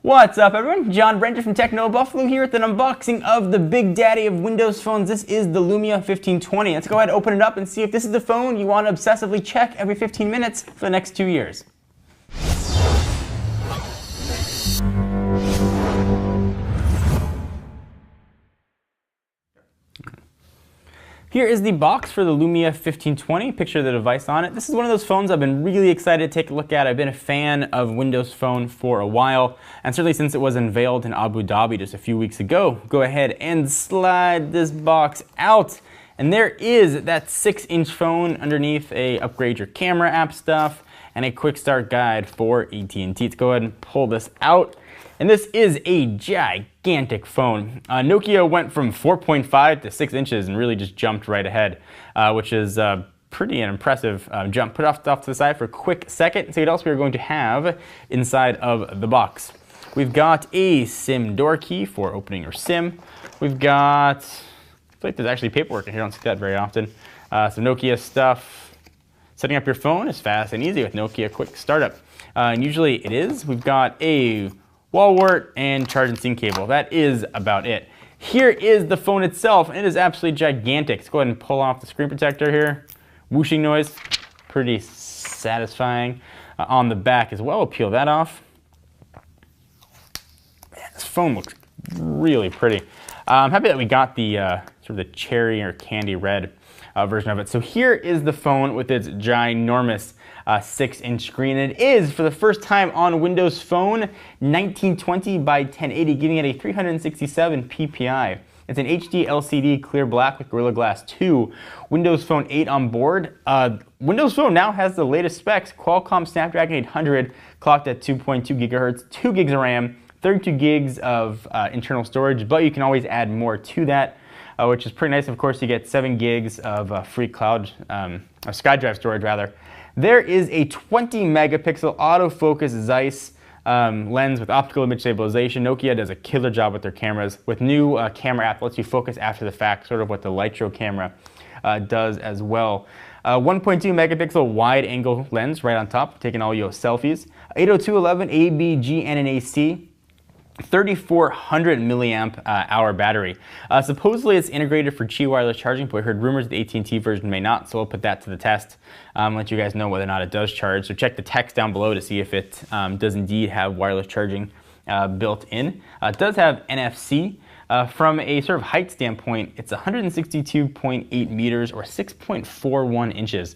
What's up, everyone? John Brenter from Techno Buffalo here with an unboxing of the big daddy of Windows phones. This is the Lumia 1520. Let's go ahead and open it up and see if this is the phone you want to obsessively check every 15 minutes for the next 2 years. Here is the box for the Lumia 1520. Picture the device on it. This is one of those phones I've been really excited to take a look at. I've been a fan of Windows Phone for a while, and certainly since it was unveiled in Abu Dhabi just a few weeks ago. Go ahead and slide this box out, and there is that 6-inch phone underneath a upgrade your camera app stuff and a quick start guide for AT&T. Let's go ahead and pull this out. And this is a gigantic phone. Nokia went from 4.5 to 6 inches and really just jumped right ahead, which is pretty an impressive jump. Put it off to the side for a quick second. See what else we are going to have inside of the box. We've got a SIM door key for opening your SIM. We've got, I feel like there's actually paperwork in here. I don't see that very often. Some Nokia stuff. Setting up your phone is fast and easy with Nokia Quick Startup. And usually it is. We've got a wall wart and charge and sync cable. That is about it. Here is the phone itself, and it is absolutely gigantic. Let's go ahead and pull off the screen protector here. Whooshing noise, pretty satisfying. On the back as well, we'll peel that off. Man, this phone looks really pretty. I'm happy that we got the sort of the cherry or candy red version of it. So here is the phone with its ginormous 6-inch screen. It is, for the first time on Windows Phone, 1920 by 1080, giving it a 367 ppi. It's an HD LCD clear black with Gorilla Glass 2. Windows Phone 8 on board. Windows Phone now has the latest specs. Qualcomm Snapdragon 800, clocked at 2.2 gigahertz, 2 gigs of RAM, 32 gigs of internal storage, but you can always add more to that, which is pretty nice. Of course, you get 7 gigs of free cloud, SkyDrive storage rather. There is a 20 megapixel autofocus Zeiss lens with optical image stabilization. Nokia does a killer job with their cameras. With new camera app, lets you focus after the fact, sort of what the Litro camera does as well. 1.2 megapixel wide angle lens right on top, taking all your selfies. 802.11 ABG NNAC. 3,400 milliamp hour battery. Supposedly it's integrated for Qi wireless charging, but we heard rumors the AT&T version may not, so we'll put that to the test. Let you guys know whether or not it does charge. So check the text down below to see if it does indeed have wireless charging built in. It does have NFC. From a sort of height standpoint, it's 162.8 meters or 6.41 inches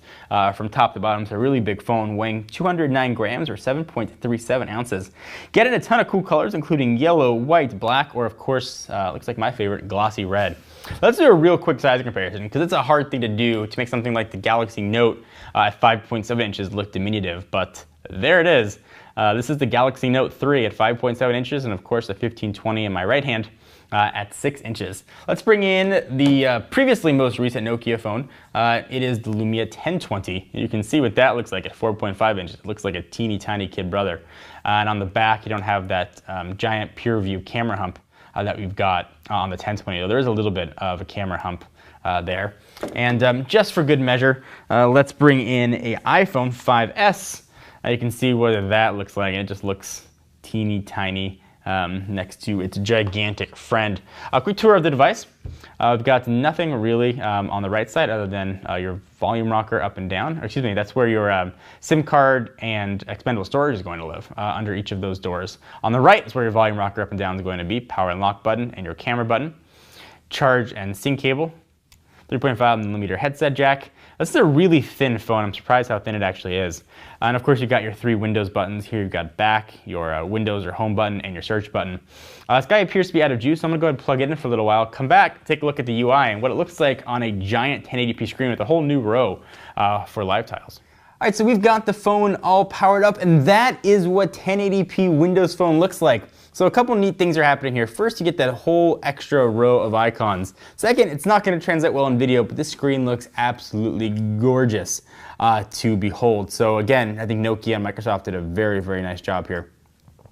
from top to bottom. It's a really big phone, weighing 209 grams or 7.37 ounces. Getting a ton of cool colors, including yellow, white, black, or of course, looks like my favorite, glossy red. Let's do a real quick size comparison, because it's a hard thing to do to make something like the Galaxy Note at 5.7 inches look diminutive, but there it is. This is the Galaxy Note 3 at 5.7 inches, and of course the 1520 in my right hand at 6 inches. Let's bring in the previously most recent Nokia phone. It is the Lumia 1020. You can see what that looks like at 4.5 inches. It looks like a teeny tiny kid brother. And on the back, you don't have that giant pure view camera hump that we've got on the 1020. So there is a little bit of a camera hump there. And just for good measure, let's bring in a iPhone 5S. You can see what that looks like, and it just looks teeny tiny next to its gigantic friend. A quick tour of the device. We've got nothing really on the right side other than your volume rocker up and down. Or excuse me, that's where your SIM card and expandable storage is going to live, under each of those doors. On the right is where your volume rocker up and down is going to be, power and lock button, and your camera button. Charge and sync cable. 3.5 millimeter headset jack. This is a really thin phone. I'm surprised how thin it actually is. And of course, you've got your 3 Windows buttons. Here you've got back, your Windows or home button, and your search button. This guy appears to be out of juice, so I'm gonna go ahead and plug it in for a little while, come back, take a look at the UI and what it looks like on a giant 1080p screen with a whole new row for live tiles. All right, so we've got the phone all powered up, and that is what 1080p Windows Phone looks like. So a couple neat things are happening here. First, you get that whole extra row of icons. Second, it's not going to translate well in video, but this screen looks absolutely gorgeous to behold. So again, I think Nokia and Microsoft did a very, very nice job here.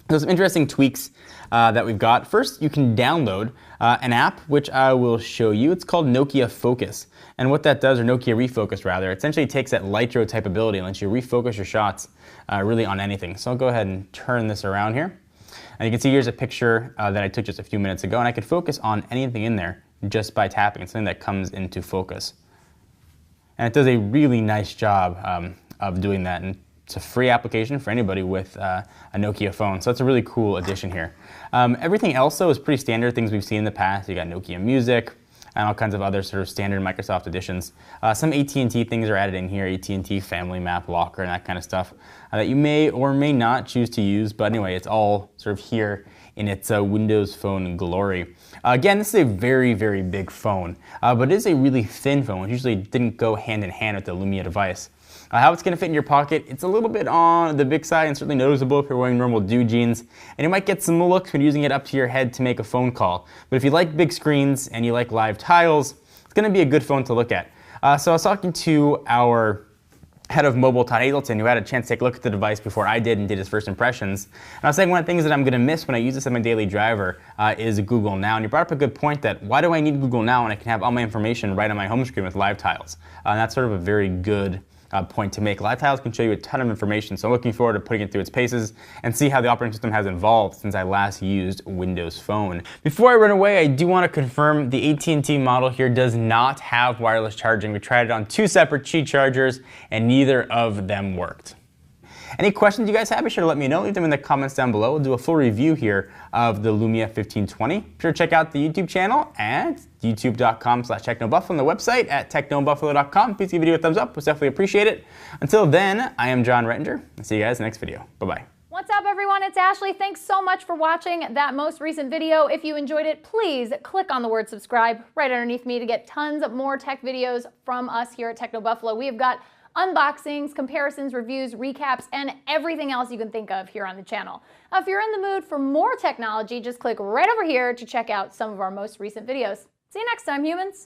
There's some interesting tweaks that we've got. First, you can download an app, which I will show you. It's called Nokia Focus. And what that does, or Nokia Refocus rather, it essentially takes that Litro type ability and lets you refocus your shots really on anything. So I'll go ahead and turn this around here. And you can see here's a picture that I took just a few minutes ago, and I could focus on anything in there just by tapping. It's something that comes into focus. And it does a really nice job of doing that. And it's a free application for anybody with a Nokia phone. So that's a really cool addition here. Everything else, though, is pretty standard, things we've seen in the past. You got Nokia Music and all kinds of other sort of standard Microsoft additions. Some AT&T things are added in here, AT&T Family Map Locker and that kind of stuff that you may or may not choose to use. But anyway, it's all sort of here in its Windows Phone glory. Again, this is a very, very big phone, but it is a really thin phone, which usually didn't go hand in hand with the Lumia device. How it's going to fit in your pocket, it's a little bit on the big side and certainly noticeable if you're wearing normal dude jeans, and you might get some looks when using it up to your head to make a phone call. But if you like big screens and you like live tiles, it's going to be a good phone to look at. So I was talking to our head of mobile, Todd Hazelton, who had a chance to take a look at the device before I did and did his first impressions. And I was saying one of the things that I'm going to miss when I use this as my daily driver is Google Now. And you brought up a good point that why do I need Google Now when I can have all my information right on my home screen with live tiles? And that's sort of a very good point to make. Live tiles can show you a ton of information, so I'm looking forward to putting it through its paces and see how the operating system has evolved since I last used Windows Phone. Before I run away, I do want to confirm the AT&T model here does not have wireless charging. We tried it on 2 separate Qi chargers and neither of them worked. Any questions you guys have, be sure to let me know. Leave them in the comments down below. We'll do a full review here of the Lumia 1520. Be sure to check out the YouTube channel at youtube.com/technobuffalo and the website at technobuffalo.com. Please give the video a thumbs up. We'll definitely appreciate it. Until then, I am John Rettinger. I'll see you guys in the next video. Bye-bye. What's up, everyone? It's Ashley. Thanks so much for watching that most recent video. If you enjoyed it, please click on the word subscribe right underneath me to get tons more tech videos from us here at Techno Buffalo. We have got unboxings, comparisons, reviews, recaps, and everything else you can think of here on the channel. If you're in the mood for more technology, just click right over here to check out some of our most recent videos. See you next time, humans.